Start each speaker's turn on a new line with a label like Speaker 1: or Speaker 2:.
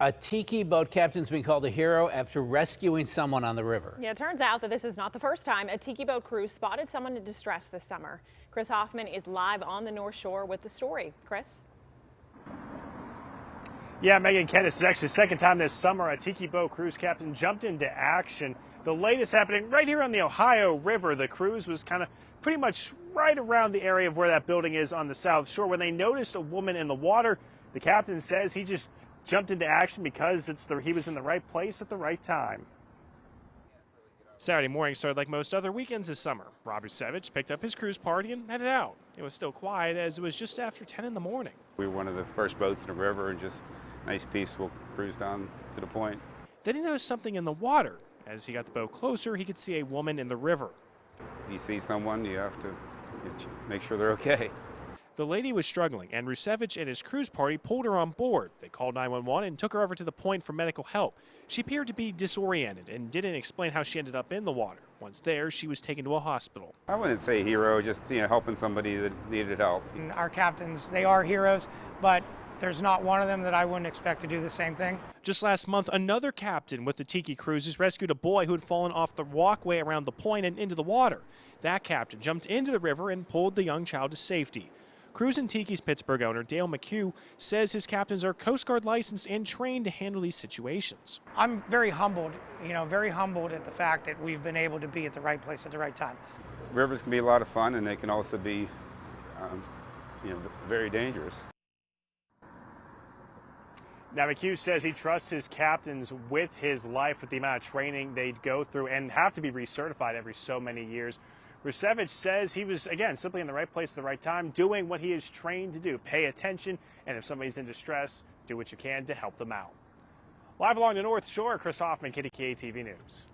Speaker 1: A tiki boat captain's been called a hero after rescuing someone on the river.
Speaker 2: Yeah, it turns out that this is not the first time a tiki boat crew spotted someone in distress this summer. Chris Hoffman is live on the North Shore with the story. Chris?
Speaker 3: Yeah, Megan, Ken, this is actually the second time this summer a tiki boat cruise captain jumped into action. The latest happening right here on the Ohio River. The cruise was kind of pretty much right around the area of where that building is on the South Shore. When they noticed a woman in the water, the captain says he just jumped into action because he was in the right place at the right time. Saturday morning started like most other weekends this summer. Rob Rusevich picked up his cruise party and headed out. It was still quiet as it was just after 10 in the morning.
Speaker 4: We were one of the first boats in the river and just nice peaceful cruise down to the point.
Speaker 3: Then he noticed something in the water. As he got the boat closer, he could see a woman in the river.
Speaker 4: If you see someone, you have to make sure they're okay.
Speaker 3: The lady was struggling, and Rusevich and his cruise party pulled her on board. They called 911 and took her over to the point for medical help. She appeared to be disoriented and didn't explain how she ended up in the water. Once there, she was taken to a hospital.
Speaker 4: I wouldn't say hero, just helping somebody that needed help.
Speaker 5: Our captains, they are heroes, but there's not one of them that I wouldn't expect to do the same thing.
Speaker 3: Just last month, another captain with the Tiki Cruises rescued a boy who had fallen off the walkway around the point and into the water. That captain jumped into the river and pulled the young child to safety. Cruise and Tiki's Pittsburgh owner, Dale McHugh, says his captains are Coast Guard licensed and trained to handle these situations.
Speaker 5: I'm very humbled, very humbled at the fact that we've been able to be at the right place at the right time.
Speaker 4: Rivers can be a lot of fun, and they can also be, very dangerous.
Speaker 3: Now, McHugh says he trusts his captains with his life, with the amount of training they'd go through and have to be recertified every so many years. Rusevich says he was, again, simply in the right place at the right time, doing what he is trained to do. Pay attention, and if somebody's in distress, do what you can to help them out. Live along the North Shore, Chris Hoffman, KDKA-TV News.